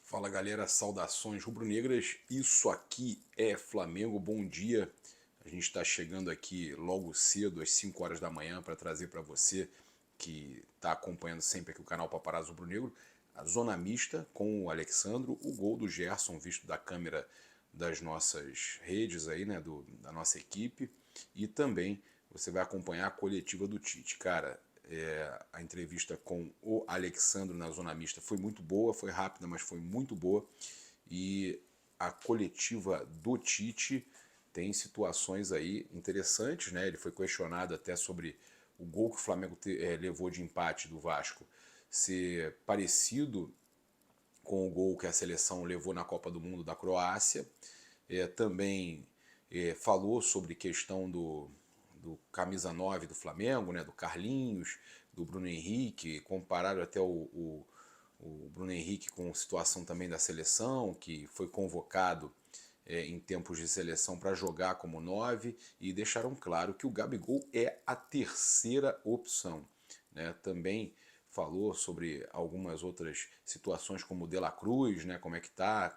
Fala galera, saudações rubro-negras, isso aqui é Flamengo, bom dia. A gente está chegando aqui logo cedo, às 5 horas da manhã, para trazer para você que está acompanhando sempre aqui o canal Paparazzo Rubro-Negro, a zona mista com o Alexandro, o gol do Gerson visto da câmera das nossas redes aí, né, da nossa equipe, e também você vai acompanhar a coletiva do Tite. Cara, a entrevista com o Alexandro na zona mista foi muito boa, foi rápida, mas foi muito boa. E a coletiva do Tite tem situações aí interessantes, né? Ele foi questionado até sobre o gol que o Flamengo levou de empate do Vasco ser parecido com o gol que a seleção levou na Copa do Mundo da Croácia. Também falou sobre questão do camisa 9 do Flamengo, né, do Carlinhos, do Bruno Henrique, compararam até o Bruno Henrique com a situação também da seleção, que foi convocado em tempos de seleção para jogar como 9, e deixaram claro que o Gabigol é a terceira opção, né? Também falou sobre algumas outras situações como o De La Cruz, né, como é que está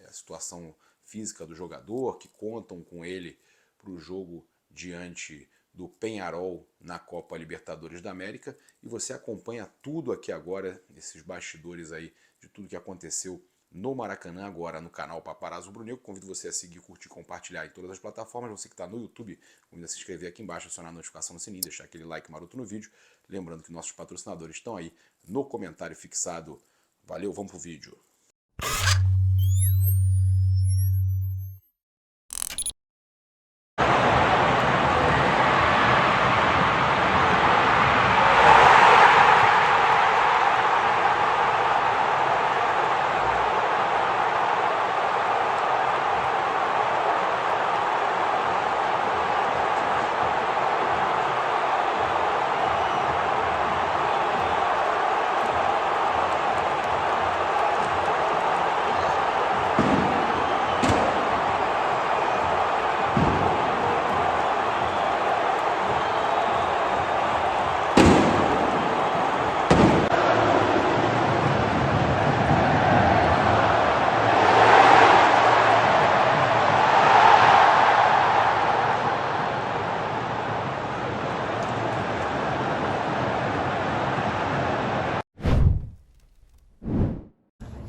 a situação física do jogador, que contam com ele para o jogo diante do Peñarol na Copa Libertadores da América. E você acompanha tudo aqui agora, esses bastidores aí de tudo que aconteceu no Maracanã agora no canal Paparazzo Rubro-Negro. Convido você a seguir, curtir, compartilhar em todas as plataformas. Você que está no YouTube, convido a se inscrever aqui embaixo, acionar a notificação no sininho, deixar aquele like maroto no vídeo. Lembrando que nossos patrocinadores estão aí no comentário fixado. Valeu, vamos pro vídeo.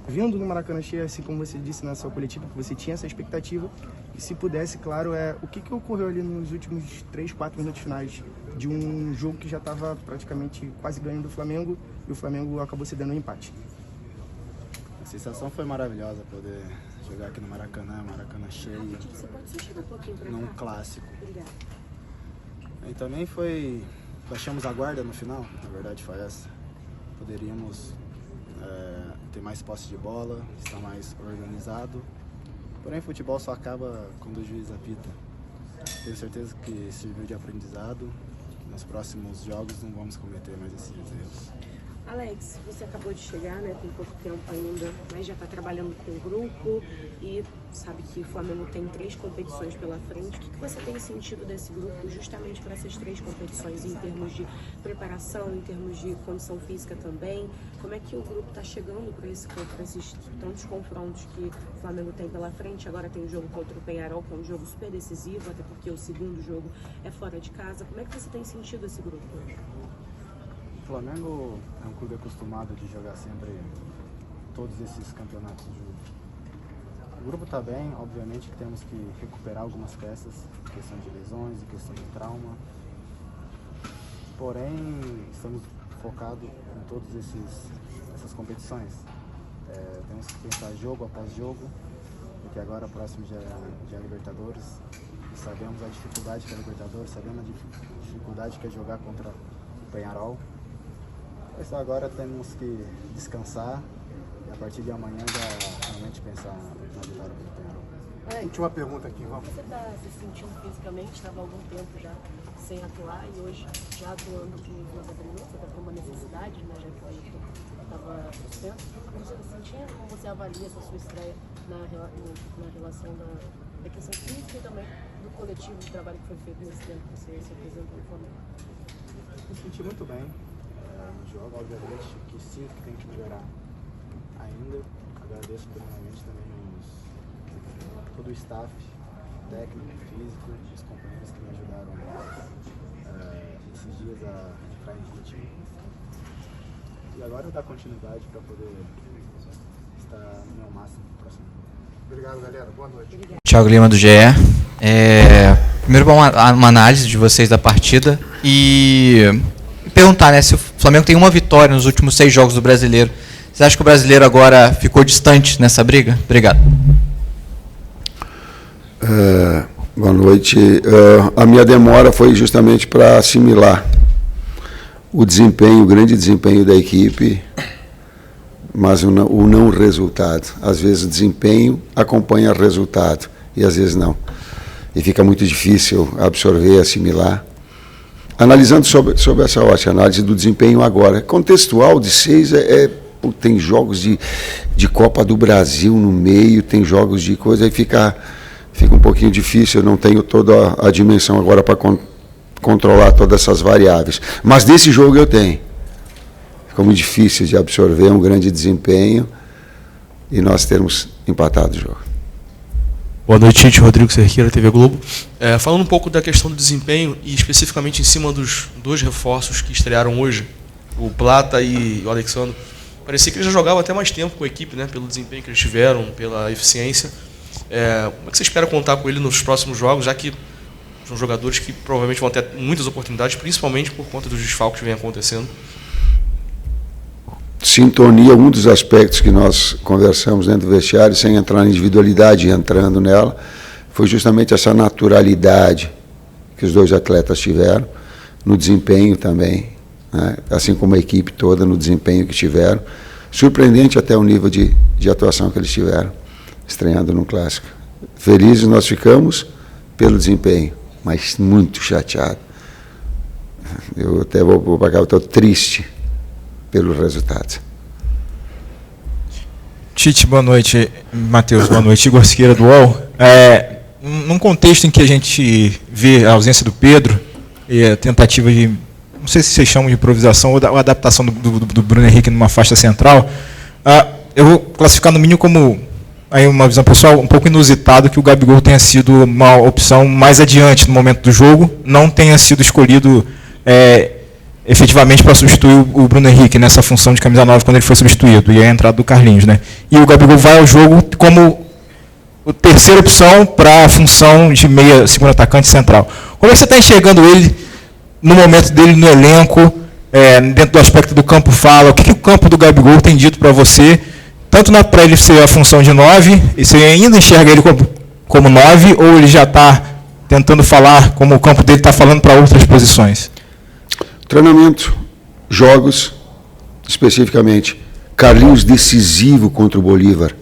Vindo no Maracanã cheio, assim como você disse na sua coletiva, que você tinha essa expectativa, e se pudesse, claro, o que ocorreu ali nos últimos 3, 4 minutos finais de um jogo que já estava praticamente quase ganhando do Flamengo, e o Flamengo acabou cedendo um empate? A sensação foi maravilhosa poder jogar aqui no Maracanã cheio, Você pode só chegar um pouquinho pra num cá? clássico. Obrigada. E também baixamos a guarda no final, na verdade foi essa. Poderíamos ter mais posse de bola, estar mais organizado. Porém, futebol só acaba quando o juiz apita. Tenho certeza que serviu de aprendizado. Nos próximos jogos não vamos cometer mais esses erros. Alex, você acabou de chegar, né? Tem pouco tempo ainda, mas já está trabalhando com o grupo e sabe que o Flamengo tem 3 competições pela frente. O que você tem sentido desse grupo justamente para essas 3 competições em termos de preparação, em termos de condição física também? Como é que o grupo está chegando para esses tantos confrontos que o Flamengo tem pela frente? Agora tem o jogo contra o Peñarol, que é um jogo super decisivo, até porque o segundo jogo é fora de casa. Como é que você tem sentido esse grupo? O Flamengo é um clube acostumado de jogar sempre todos esses campeonatos juntos. O grupo está bem, obviamente que temos que recuperar algumas peças, em questão de lesões, em questão de trauma. Porém, estamos focados em todas essas competições. Temos que pensar jogo após jogo, porque agora próximo já é Libertadores. E sabemos a dificuldade que é a Libertadores, sabemos a dificuldade que é jogar contra o Peñarol. Então agora temos que descansar e a partir de amanhã já realmente pensar na vitória do Peñarol. Última pergunta aqui, vamos. Você está se sentindo fisicamente? Estava há algum tempo já sem atuar e hoje já atuando com Deus abriu? Você está com uma necessidade, né? Já que o Ayrton estava suspenso. Como você está sentindo? Como você avalia essa sua estreia na relação da questão física e também do coletivo de trabalho que foi feito nesse tempo que você se apresentou no Flamengo? Me senti muito bem no jogo, obviamente que sinto que tem que melhorar ainda. Agradeço primeiramente também todo o staff técnico, físico, os companheiros que me ajudaram esses dias a entrar em ritmo. E agora eu dar continuidade para poder estar no meu máximo no próximo. Obrigado, galera. Boa noite. Thiago Lima, do GE. Primeiro, uma análise de vocês da partida e perguntar, né, se o Flamengo tem uma vitória nos últimos 6 jogos do Brasileiro. Você acha que o Brasileiro agora ficou distante nessa briga? Obrigado. Boa noite. A minha demora foi justamente para assimilar o desempenho, o grande desempenho da equipe, mas o não resultado. Às vezes o desempenho acompanha o resultado e às vezes não. E fica muito difícil absorver, assimilar. Analisando sobre essa ótica, análise do desempenho agora, contextual de 6 tem jogos de Copa do Brasil no meio, tem jogos de coisa, aí fica um pouquinho difícil, eu não tenho toda a dimensão agora para controlar todas essas variáveis. Mas desse jogo eu tenho. Ficou muito difícil de absorver um grande desempenho e nós termos empatado o jogo. Boa noite, gente. Rodrigo Cerqueira, TV Globo. Falando um pouco da questão do desempenho e especificamente em cima dos 2 reforços que estrearam hoje, o Plata e o Alexandre, parecia que eles já jogavam até mais tempo com a equipe, né, pelo desempenho que eles tiveram, pela eficiência. Como é que você espera contar com ele nos próximos jogos, já que são jogadores que provavelmente vão ter muitas oportunidades, principalmente por conta dos desfalques que vem acontecendo? Sintonia, um dos aspectos que nós conversamos dentro do vestiário, sem entrar na individualidade e entrando nela, foi justamente essa naturalidade que os 2 atletas tiveram, no desempenho também, né? Assim como a equipe toda no desempenho que tiveram. Surpreendente até o nível de atuação que eles tiveram, estreando no Clássico. Felizes nós ficamos pelo desempenho, mas muito chateado. Eu até vou para cá, eu estou triste pelo resultado. Tite, boa noite. Matheus, boa noite. Igor Siqueira, do UOL. Num contexto em que a gente vê a ausência do Pedro e a tentativa de, não sei se vocês chamam de improvisação ou a adaptação do Bruno Henrique numa faixa central, eu vou classificar no mínimo como, aí uma visão pessoal, um pouco inusitado que o Gabigol tenha sido uma opção mais adiante no momento do jogo, não tenha sido escolhido efetivamente para substituir o Bruno Henrique nessa função de camisa 9 quando ele foi substituído, e a entrada do Carlinhos, né? E o Gabigol vai ao jogo como a terceira opção para a função de meia, segundo atacante central. Como é que você está enxergando ele no momento dele no elenco, dentro do aspecto do campo fala? O que o campo do Gabigol tem dito para você, tanto para ele ser a função de 9, e você ainda enxerga ele como 9, ou ele já está tentando falar como o campo dele está falando para outras posições? Treinamento, jogos, especificamente, Carlinhos decisivo contra o Bolívar,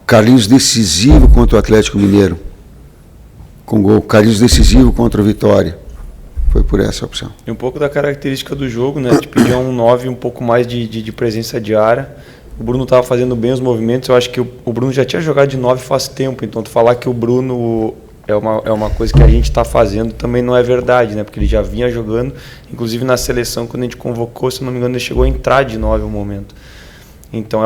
Carlinhos decisivo contra o Atlético Mineiro, com gol, Carlinhos decisivo contra o Vitória, foi por essa opção. E um pouco da característica do jogo, né, de pedir um 9 um pouco mais de presença de área. O Bruno estava fazendo bem os movimentos, eu acho que o Bruno já tinha jogado de 9 faz tempo, então tu falar que o Bruno é uma coisa que a gente está fazendo também não é verdade, né? Porque ele já vinha jogando, inclusive na seleção, quando a gente convocou, se não me engano, ele chegou a entrar de 9 no momento. Então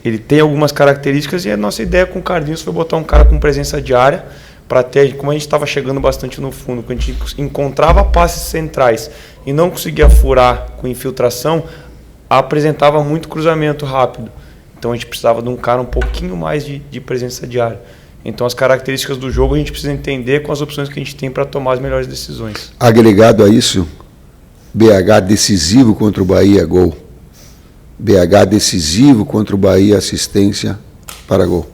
ele tem algumas características, e a nossa ideia com o Carlinhos foi botar um cara com presença de área, para ter, como a gente estava chegando bastante no fundo, quando a gente encontrava passes centrais e não conseguia furar com infiltração, apresentava muito cruzamento rápido. Então a gente precisava de um cara um pouquinho mais de presença de área. Então as características do jogo a gente precisa entender com as opções que a gente tem para tomar as melhores decisões. Agregado a isso, BH decisivo contra o Bahia, gol. BH decisivo contra o Bahia, assistência para gol.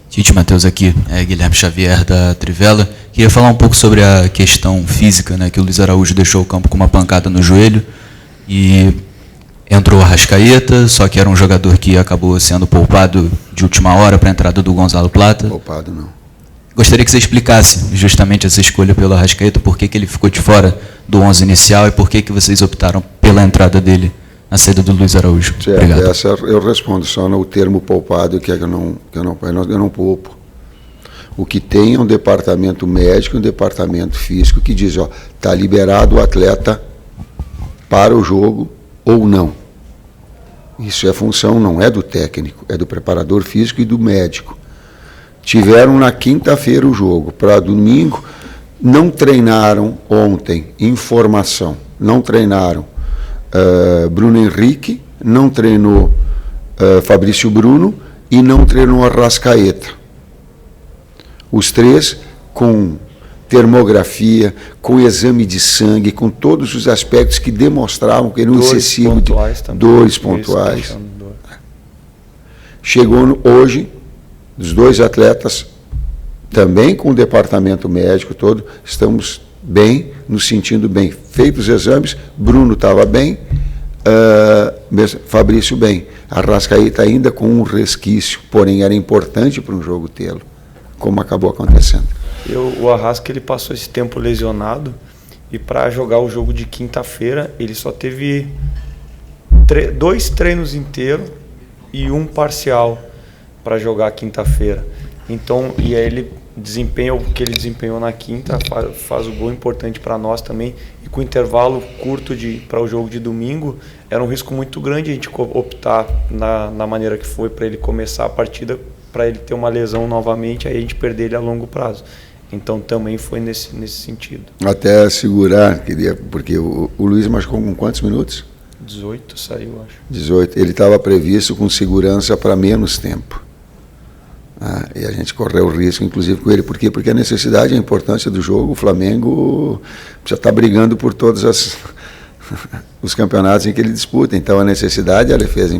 Tite, Matheus aqui, Guilherme Xavier da Trivela. Queria falar um pouco sobre a questão física, né, que o Luiz Araújo deixou o campo com uma pancada no joelho e entrou o Arrascaeta, só que era um jogador que acabou sendo poupado de última hora para a entrada do Gonzalo Plata. Poupado não. Gostaria que você explicasse justamente essa escolha pelo Arrascaeta, por que ele ficou de fora do 11 inicial e por que vocês optaram pela entrada dele na saída do Luiz Araújo. Certo, obrigado. Essa eu respondo só no termo poupado, que eu não poupo. O que tem é um departamento médico, um departamento físico que diz, está liberado o atleta para o jogo ou não. Isso é função, não é do técnico, é do preparador físico e do médico. Tiveram na quinta-feira o jogo, para domingo, não treinaram ontem, informação, não treinaram Bruno Henrique, não treinou Fabrício Bruno e não treinou Arrascaeta. Os três com termografia, com exame de sangue, com todos os aspectos que demonstravam que eram excessivos. Dores pontuais. Chegou hoje, os dois atletas, também com o departamento médico todo, estamos bem, nos sentindo bem. Feitos os exames, Bruno estava bem, Fabrício bem. Arrascaeta ainda com um resquício, porém era importante para um jogo tê-lo, como acabou acontecendo. O Arrasca, ele passou esse tempo lesionado e para jogar o jogo de quinta-feira ele só teve 2 treinos inteiros e 1 parcial para jogar quinta-feira. Então, e aí ele desempenha o que ele desempenhou na quinta, faz o gol importante para nós também, e com intervalo curto para o jogo de domingo, era um risco muito grande a gente optar na maneira que foi para ele começar a partida, para ele ter uma lesão novamente, aí a gente perder ele a longo prazo. Então também foi nesse sentido. Até segurar, porque o Luiz machucou com quantos minutos? 18 saiu, acho. 18. Ele estava previsto com segurança para menos tempo. E a gente correu o risco, inclusive com ele. Por quê? Porque a necessidade e a importância do jogo, o Flamengo já está brigando por todos os campeonatos em que ele disputa. Então a necessidade ela fez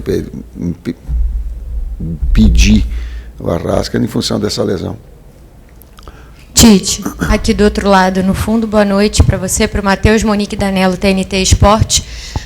pedir o Arrasca em função dessa lesão. Tite, aqui do outro lado, no fundo, boa noite para você, para o Matheus, Monique Danello, TNT Esporte.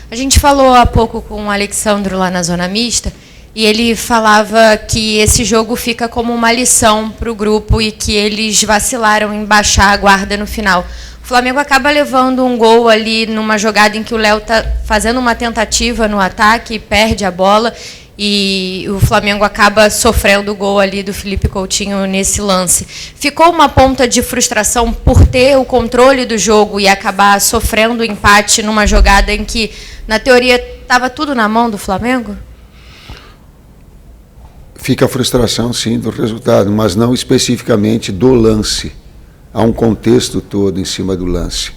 A gente falou há pouco com o Alexandro lá na Zona Mista, e ele falava que esse jogo fica como uma lição para o grupo e que eles vacilaram em baixar a guarda no final. O Flamengo acaba levando um gol ali numa jogada em que o Léo está fazendo uma tentativa no ataque, perde a bola, e o Flamengo acaba sofrendo o gol ali do Felipe Coutinho nesse lance. Ficou uma ponta de frustração por ter o controle do jogo e acabar sofrendo o empate numa jogada em que, na teoria, estava tudo na mão do Flamengo? Fica a frustração, sim, do resultado, mas não especificamente do lance. Há um contexto todo em cima do lance.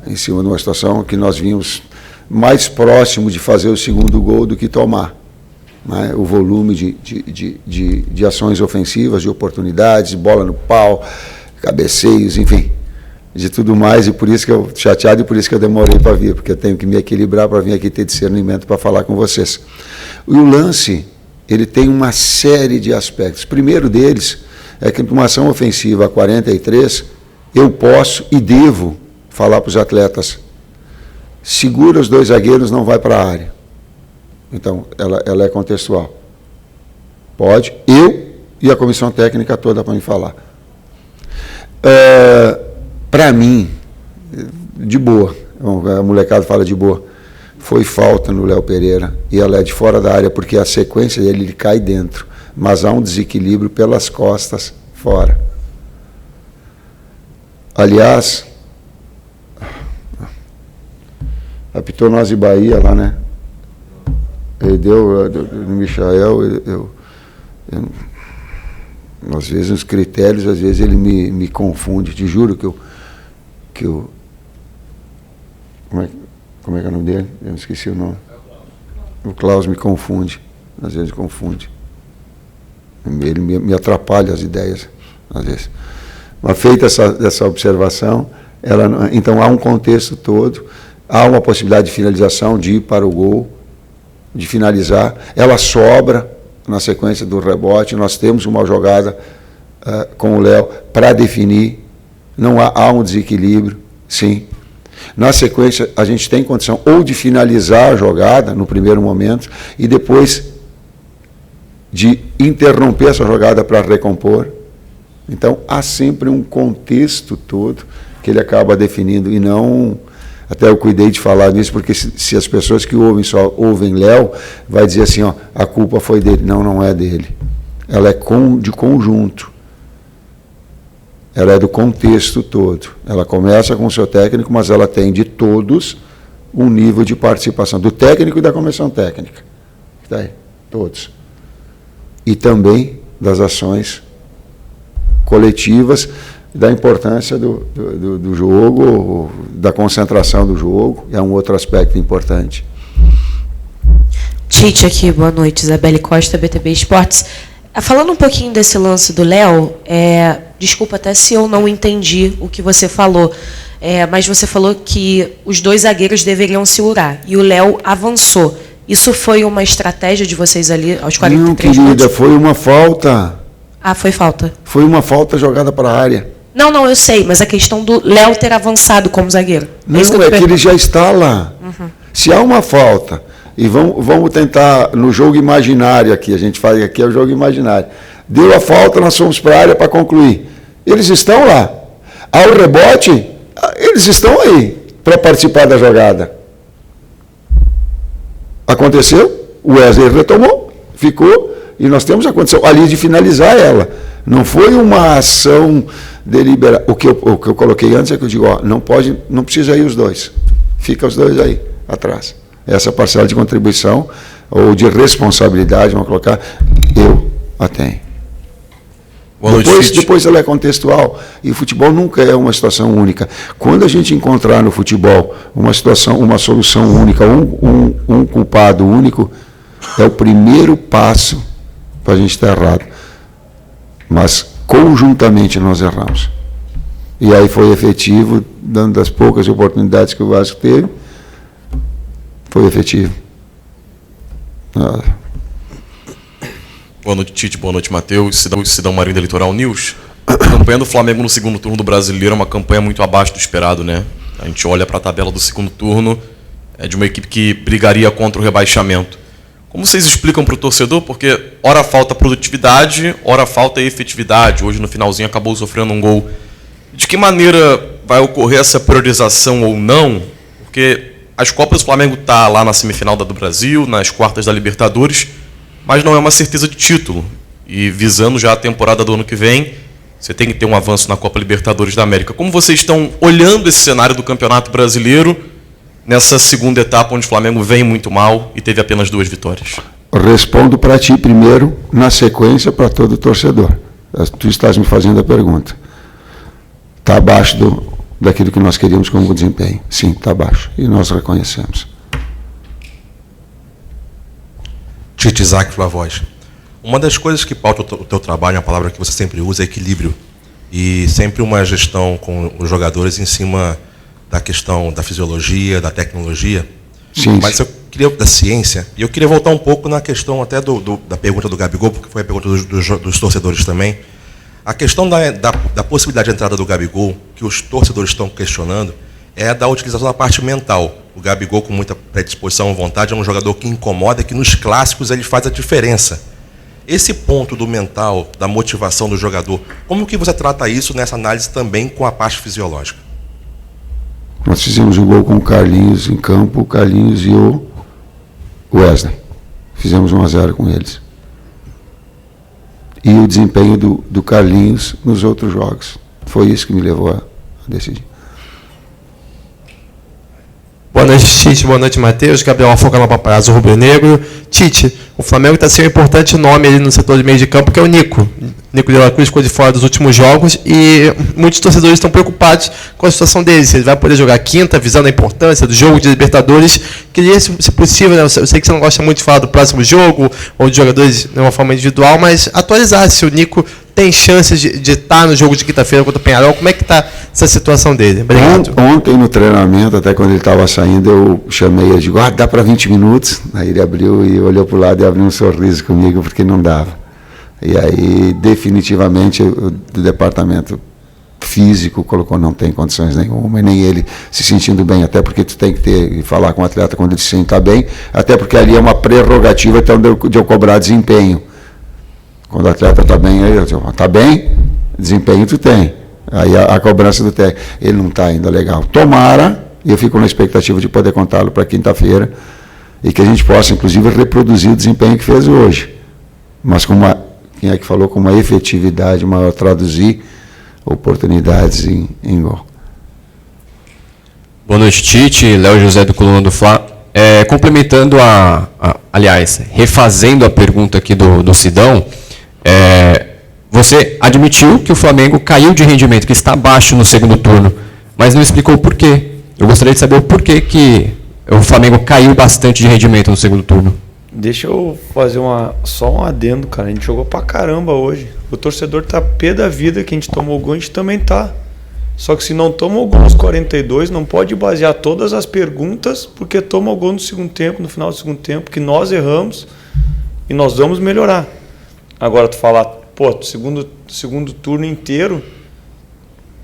Em cima de uma situação que nós vimos mais próximo de fazer o segundo gol do que tomar. O volume de ações ofensivas, de oportunidades, bola no pau, cabeceios, enfim, de tudo mais, e por isso que eu chateado e por isso que eu demorei para vir, porque eu tenho que me equilibrar para vir aqui ter discernimento para falar com vocês. E o lance, ele tem uma série de aspectos. O primeiro deles é que numa ação ofensiva a 43, eu posso e devo falar para os atletas: segura os 2 zagueiros, não vai para a área. Então, ela é contextual. Pode, eu e a comissão técnica toda para me falar. Para mim, de boa, a molecada fala de boa, foi falta no Léo Pereira, e ela é de fora da área, porque a sequência dele ele cai dentro, mas há um desequilíbrio pelas costas, fora. Aliás, apitou nós de Bahia lá, né? Ele deu no Michael, às vezes os critérios, às vezes ele me confunde, te juro que eu como é que é o nome dele? Eu esqueci o nome. O Klaus me confunde, às vezes confunde. Ele me atrapalha as ideias, às vezes. Mas feita essa observação, então há um contexto todo, há uma possibilidade de finalização, de ir para o gol, de finalizar, ela sobra na sequência do rebote, nós temos uma jogada com o Léo para definir, não há um desequilíbrio, sim. Na sequência, a gente tem condição ou de finalizar a jogada no primeiro momento e depois de interromper essa jogada para recompor. Então, há sempre um contexto todo que ele acaba definindo e não... Até eu cuidei de falar nisso, porque se as pessoas que ouvem só ouvem Léo, vai dizer assim, a culpa foi dele. Não, não é dele. Ela é de conjunto. Ela é do contexto todo. Ela começa com o seu técnico, mas ela tem de todos um nível de participação, do técnico e da comissão técnica. Tem, todos. E também das ações coletivas, da importância do jogo, da concentração do jogo, é um outro aspecto importante. Tite aqui, boa noite, Isabelle Costa, BTB Esportes. Falando um pouquinho desse lance do Léo, desculpa até se eu não entendi o que você falou, mas você falou que os dois zagueiros deveriam segurar, e o Léo avançou. Isso foi uma estratégia de vocês ali aos 43 minutos? Não, querida, minutos? foi uma falta. Ah, foi falta. Foi uma falta jogada para a área. Não, eu sei, mas a questão do Léo ter avançado como zagueiro. Não, é que ele já está lá. Uhum. Se há uma falta, e vamos tentar, no jogo imaginário aqui, a gente faz aqui, é o jogo imaginário. Deu a falta, nós fomos para a área para concluir. Eles estão lá. Ao rebote, eles estão aí para participar da jogada. Aconteceu, o Wesley retomou, ficou, e nós temos a condição ali de finalizar ela. Não foi uma ação deliberada. O que eu coloquei antes é que eu digo, não precisa ir os dois. Fica os dois aí, atrás. Essa parcela de contribuição ou de responsabilidade, vamos colocar, eu a tenho. Depois ela é contextual, e o futebol nunca é uma situação única. Quando a gente encontrar no futebol uma solução única, um culpado único, é o primeiro passo para a gente estar errado. Mas conjuntamente nós erramos. E aí foi efetivo, dando das poucas oportunidades que o Vasco teve, foi efetivo. Boa noite, Tite. Boa noite, Matheus. Cidão Marinho da Litoral News. A campanha do Flamengo no segundo turno do Brasileiro é uma campanha muito abaixo do esperado, né? A gente olha para a tabela do segundo turno, de uma equipe que brigaria contra o rebaixamento. Como vocês explicam para o torcedor? Porque ora falta produtividade, ora falta efetividade. Hoje, no finalzinho, acabou sofrendo um gol. De que maneira vai ocorrer essa priorização ou não? Porque as Copas do Flamengo está lá na semifinal do Brasil, nas quartas da Libertadores, mas não é uma certeza de título. E visando já a temporada do ano que vem, você tem que ter um avanço na Copa Libertadores da América. Como vocês estão olhando esse cenário do Campeonato Brasileiro nessa segunda etapa onde o Flamengo vem muito mal e teve apenas 2 vitórias? Respondo para ti primeiro, na sequência para todo torcedor. Tu estás me fazendo a pergunta. Está abaixo daquilo que nós queríamos como desempenho. Sim, está abaixo. E nós reconhecemos. Tite, Isaac Flavoz. Uma das coisas que pauta o teu trabalho, uma palavra que você sempre usa, é equilíbrio. E sempre uma gestão com os jogadores em cima da questão da fisiologia, da tecnologia. Sim. Mas eu queria da ciência, e eu queria voltar um pouco na questão até da pergunta do Gabigol, porque foi a pergunta dos torcedores também. A questão da possibilidade de entrada do Gabigol, que os torcedores estão questionando, é da utilização da parte mental. O Gabigol, com muita predisposição e vontade, é um jogador que incomoda, que nos clássicos ele faz a diferença. Esse ponto do mental, da motivação do jogador, como que você trata isso nessa análise também com a parte fisiológica? Nós fizemos um gol com o Carlinhos em campo, o Carlinhos e o Wesley. Fizemos 1-0 com eles. E o desempenho do Carlinhos nos outros jogos. Foi isso que me levou a decidir. Boa noite, Tite. Boa noite, Matheus. Gabriel Afoca no Paparazzo Rubro Negro. Tite, o Flamengo está sendo um importante nome ali no setor de meio de campo, que é o Nico. Nico de la Cruz ficou de fora dos últimos jogos e muitos torcedores estão preocupados com a situação dele. Se ele vai poder jogar quinta, visando a importância do jogo de Libertadores. Queria, se possível, né, eu sei que você não gosta muito de falar do próximo jogo ou de jogadores de uma forma individual, mas atualizar se o Nico tem chances de estar no jogo de quinta-feira contra o Peñarol. Como é que está essa situação dele? Obrigado. Ontem no treinamento, até quando ele estava saindo, eu chamei ele e digo, dá para 20 minutos? Aí ele abriu e olhou para o lado e abriu um sorriso comigo, porque não dava. E aí, definitivamente, o departamento físico colocou, não tem condições nenhuma, e nem ele se sentindo bem, até porque tu tem que ter e falar com o atleta quando ele se sentar bem, até porque ali é uma prerrogativa então, de eu cobrar desempenho. Quando o atleta está bem, aí eu digo, está bem, desempenho tu tem. Aí a cobrança do técnico, ele não está ainda legal. Tomara, e eu fico na expectativa de poder contá-lo para quinta-feira, e que a gente possa, inclusive, reproduzir o desempenho que fez hoje. Mas com uma, quem é que falou, com uma efetividade maior, traduzir oportunidades em gol. Boa noite, Tite. Léo José do Coluna do Fla. Complementando aliás, refazendo a pergunta aqui do Sidão, você admitiu que o Flamengo caiu de rendimento, que está abaixo no segundo turno, mas não explicou o porquê. Eu gostaria de saber o porquê que o Flamengo caiu bastante de rendimento no segundo turno. Deixa eu fazer só um adendo, cara. A gente jogou pra caramba hoje. O torcedor tá pé da vida que a gente tomou gol, a gente também tá. Só que se não toma o gol aos 42, não pode basear todas as perguntas porque toma o gol no segundo tempo, no final do segundo tempo, que nós erramos e nós vamos melhorar. Agora tu falar, pô, segundo turno inteiro,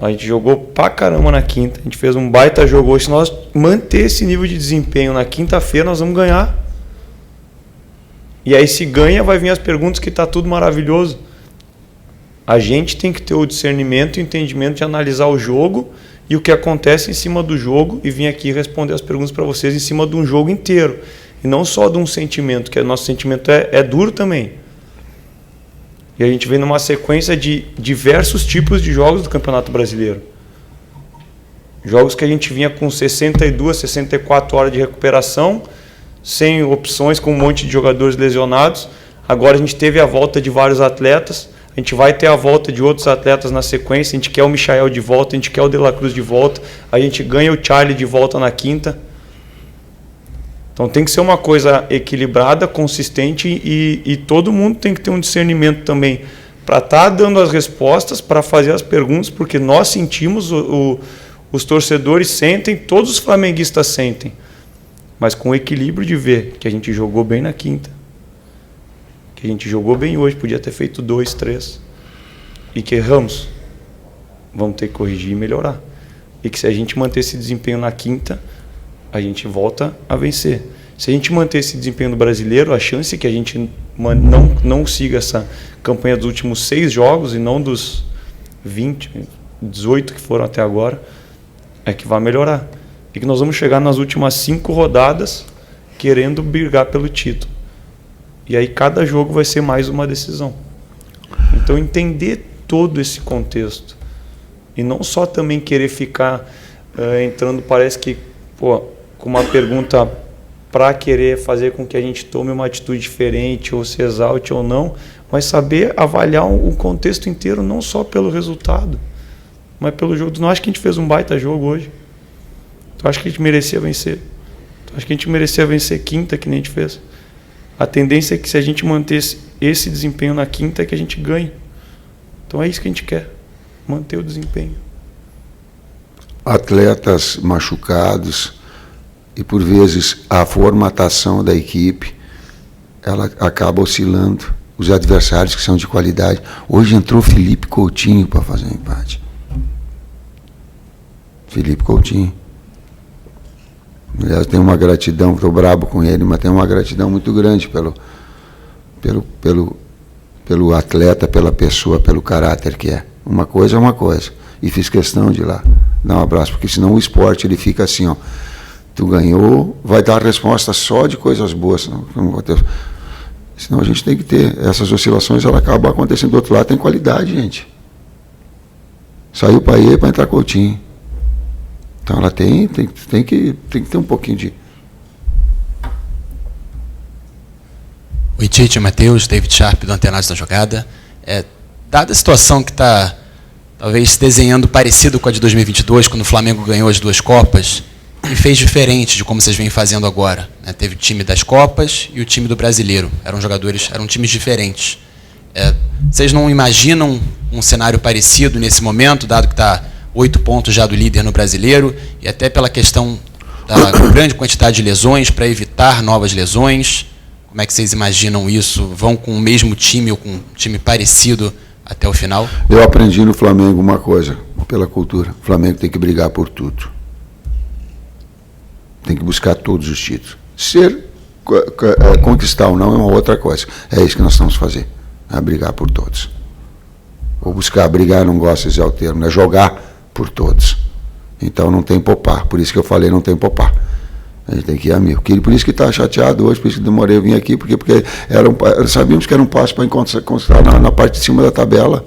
a gente jogou pra caramba na quinta, a gente fez um baita jogo hoje. Se nós manter esse nível de desempenho na quinta-feira, nós vamos ganhar. E aí se ganha, vai vir as perguntas que tá tudo maravilhoso. A gente tem que ter o discernimento e o entendimento de analisar o jogo e o que acontece em cima do jogo e vir aqui responder as perguntas para vocês em cima de um jogo inteiro. E não só de um sentimento, que o nosso sentimento é duro também. E a gente vem numa sequência de diversos tipos de jogos do Campeonato Brasileiro. Jogos que a gente vinha com 62, 64 horas de recuperação, sem opções, com um monte de jogadores lesionados. Agora a gente teve a volta de vários atletas. A gente vai ter a volta de outros atletas na sequência. A gente quer o Michael de volta, a gente quer o De La Cruz de volta. A gente ganha o Charlie de volta na quinta. Então tem que ser uma coisa equilibrada, consistente e todo mundo tem que ter um discernimento também para estar dando as respostas, para fazer as perguntas, porque nós sentimos, os torcedores sentem, todos os flamenguistas sentem, mas com o equilíbrio de ver que a gente jogou bem na quinta, que a gente jogou bem hoje, podia ter feito 2, 3, e que erramos. Vamos ter que corrigir e melhorar. E que se a gente manter esse desempenho na quinta, a gente volta a vencer. Se a gente manter esse desempenho no Brasileiro, a chance é que a gente não siga essa campanha dos últimos 6 jogos e não dos 18 que foram até agora, é que vai melhorar. E que nós vamos chegar nas últimas 5 rodadas querendo brigar pelo título. E aí cada jogo vai ser mais uma decisão. Então entender todo esse contexto. E não só também querer ficar entrando, parece que, com uma pergunta para querer fazer com que a gente tome uma atitude diferente, ou se exalte ou não, mas saber avaliar o contexto inteiro, não só pelo resultado, mas pelo jogo. Não acho que a gente fez um baita jogo hoje. Eu acho que a gente merecia vencer. Eu acho que a gente merecia vencer quinta, que nem a gente fez. A tendência é que se a gente mantesse esse desempenho na quinta, é que a gente ganhe. Então é isso que a gente quer, manter o desempenho. Atletas machucados e, por vezes, a formatação da equipe, ela acaba oscilando. Os adversários que são de qualidade. Hoje entrou Felipe Coutinho para fazer um empate. Felipe Coutinho. Aliás, tenho uma gratidão, estou brabo com ele, mas tenho uma gratidão muito grande pelo atleta, pela pessoa, pelo caráter que é. Uma coisa é uma coisa. E fiz questão de ir lá dar um abraço, porque senão o esporte ele fica assim, ó. Tu ganhou, vai dar resposta só de coisas boas. Senão a gente tem que ter essas oscilações, ela acaba acontecendo do outro lado, tem qualidade, gente. Saiu para ir para entrar Coutinho. Então ela tem que ter um pouquinho de... Oi, Tite, Matheus, David Sharp do Antenados da Jogada. Dada a situação que está talvez se desenhando parecido com a de 2022, quando o Flamengo ganhou as 2 Copas, e fez diferente de como vocês vêm fazendo agora, né? Teve o time das Copas e o time do Brasileiro. Eram times diferentes. Vocês não imaginam um cenário parecido nesse momento, dado que está 8 pontos já do líder no Brasileiro, e até pela questão da grande quantidade de lesões, para evitar novas lesões? Como é que vocês imaginam isso? Vão com o mesmo time ou com um time parecido até o final? Eu aprendi no Flamengo uma coisa, pela cultura. O Flamengo tem que brigar por tudo. Tem que buscar todos os títulos. Conquistar ou não é uma outra coisa. É isso que nós estamos fazendo. É brigar por todos. Ou buscar, brigar, não gosto de dizer o termo, é jogar por todos. Então não tem poupar. Por isso que eu falei, não tem poupar. A gente tem que ir a mil. Por isso que está chateado hoje, por isso que demorei a vir aqui, porque sabíamos que era um passo para encontrar na parte de cima da tabela.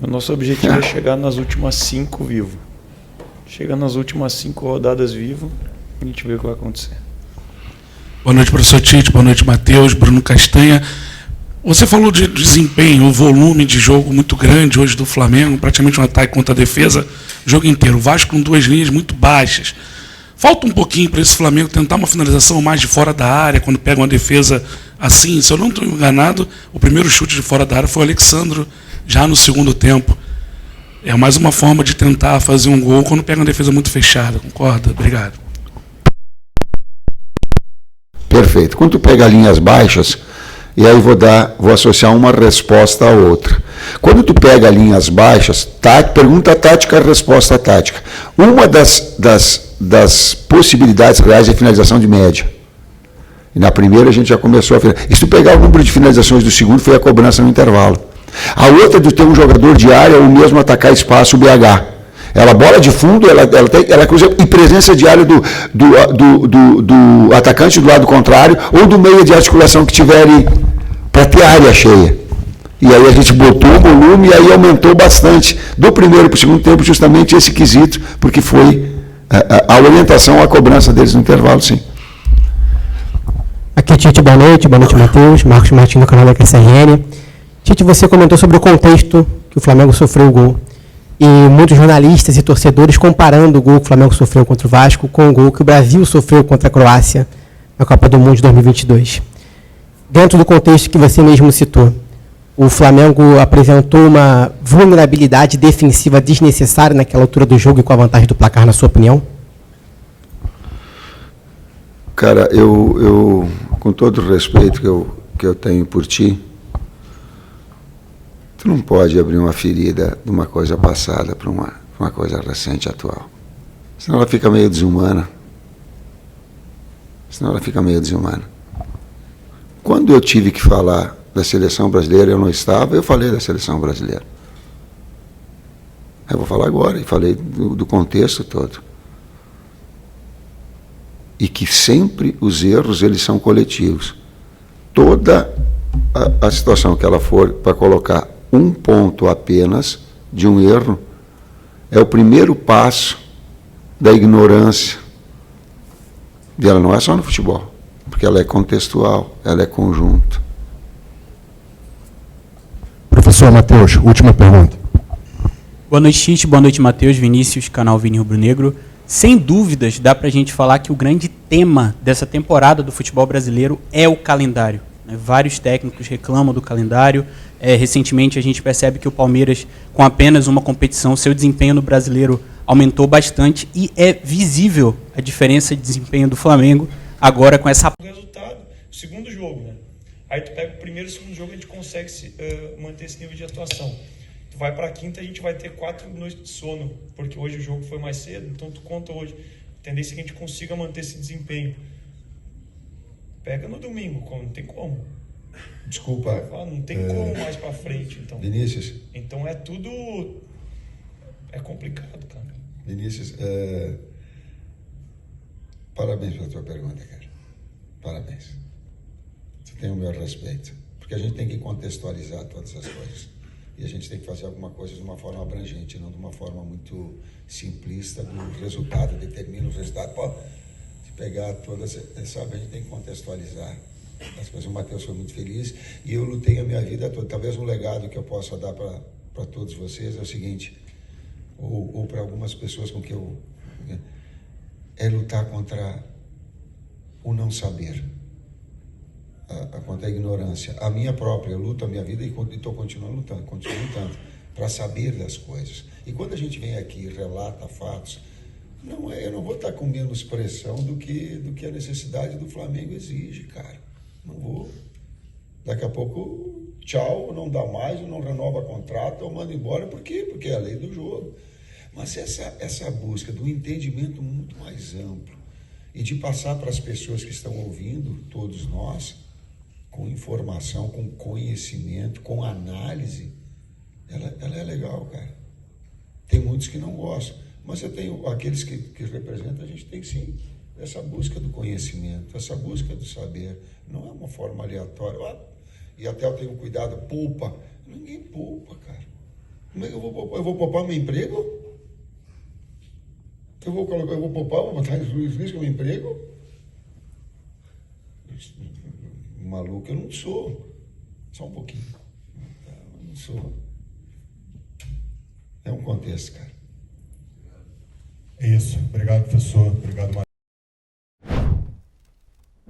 O nosso objetivo é chegar nas últimas 5 vivo. Chegar nas últimas 5 rodadas vivo A gente vê o que vai acontecer. Boa noite, professor Tite. Boa noite, Matheus. Bruno Castanha. Você falou de desempenho, o volume de jogo muito grande hoje do Flamengo, praticamente um ataque contra a defesa, o jogo inteiro. O Vasco com 2 linhas muito baixas. Falta um pouquinho para esse Flamengo tentar uma finalização mais de fora da área, quando pega uma defesa assim. Se eu não estou enganado, o primeiro chute de fora da área foi o Alexandro, já no segundo tempo. É mais uma forma de tentar fazer um gol quando pega uma defesa muito fechada. Concorda? Obrigado. Perfeito. Quando tu pega linhas baixas, e aí vou associar uma resposta a outra. Quando tu pega linhas baixas, pergunta tática, resposta tática. Uma das possibilidades reais é finalização de média. E na primeira a gente já começou a finalizar. E se tu pegar o número de finalizações do segundo, foi a cobrança no intervalo. A outra de ter um jogador de área ou mesmo atacar espaço, o BH. Ela bola de fundo, ela cruza, e presença de área do atacante do lado contrário ou do meio de articulação que tiver ali, para ter área cheia. E aí a gente botou o volume e aí aumentou bastante do primeiro para o segundo tempo justamente esse quesito, porque foi a orientação, a cobrança deles no intervalo, sim. Aqui é Tite, boa noite Matheus, Marcos Martins do canal da QSRN. Tite, você comentou sobre o contexto que o Flamengo sofreu o gol. E muitos jornalistas e torcedores comparando o gol que o Flamengo sofreu contra o Vasco com o gol que o Brasil sofreu contra a Croácia na Copa do Mundo de 2022. Dentro do contexto que você mesmo citou, o Flamengo apresentou uma vulnerabilidade defensiva desnecessária naquela altura do jogo e com a vantagem do placar, na sua opinião? Cara, eu com todo o respeito que eu tenho por ti, tu não pode abrir uma ferida de uma coisa passada para uma coisa recente, atual. Senão ela fica meio desumana. Quando eu tive que falar da seleção brasileira, eu não estava, eu falei da seleção brasileira. Eu vou falar agora, e falei do contexto todo. E que sempre os erros, eles são coletivos. Toda a situação que ela for para colocar um ponto apenas de um erro, é o primeiro passo da ignorância. E ela não é só no futebol, porque ela é contextual, ela é conjunto. Professor Matheus, última pergunta. Boa noite, Tite. Boa noite, Matheus, Vinícius, canal Vini Rubro Negro. Sem dúvidas, dá para a gente falar que o grande tema dessa temporada do futebol brasileiro é o calendário. Vários técnicos reclamam do calendário. Recentemente a gente percebe que o Palmeiras, com apenas uma competição, seu desempenho no Brasileiro aumentou bastante e é visível a diferença de desempenho do Flamengo agora com essa... Resultado, o segundo jogo, né? Aí tu pega o primeiro e o segundo jogo, a gente consegue manter esse nível de atuação. Tu vai para a quinta, a gente vai ter 4 noites de sono, porque hoje o jogo foi mais cedo, então tu conta hoje. A tendência é que a gente consiga manter esse desempenho. Pega no domingo, não tem como. Desculpa. Não tem como mais para frente, então. Vinícius. Então é tudo... É complicado, cara. Vinícius, parabéns pela tua pergunta, cara. Parabéns. Você tem o meu respeito. Porque a gente tem que contextualizar todas as coisas. E a gente tem que fazer alguma coisa de uma forma abrangente, não de uma forma muito simplista do resultado, determina o resultado. Pô, se pegar todas, sabe, a gente tem que contextualizar as coisas. O Matheus foi muito feliz e eu lutei a minha vida toda. Talvez um legado que eu possa dar para todos vocês é o seguinte, ou para algumas pessoas com que eu... é lutar contra o não saber. Contra a ignorância. A minha própria, eu luto a minha vida e estou continuando lutando, para saber das coisas. E quando a gente vem aqui e relata fatos, eu não vou estar com menos pressão do que a necessidade do Flamengo exige, cara. Não vou. Daqui a pouco, tchau, não dá mais, não renova contrato, eu mando embora. Por quê? Porque é a lei do jogo. Mas essa busca do entendimento muito mais amplo e de passar para as pessoas que estão ouvindo, todos nós, com informação, com conhecimento, com análise, ela é legal, cara. Tem muitos que não gostam, mas eu tenho aqueles que representam, a gente tem sim essa busca do conhecimento, essa busca do saber. Não é uma forma aleatória. E até eu tenho cuidado, poupa. Ninguém poupa, cara. Como é que eu vou poupar? Eu vou poupar meu emprego? Eu vou poupar, vou botar em risco o meu emprego? Maluco eu não sou. Só um pouquinho. Eu não sou. É um contexto, cara. É isso. Obrigado, professor. Obrigado, Matheus.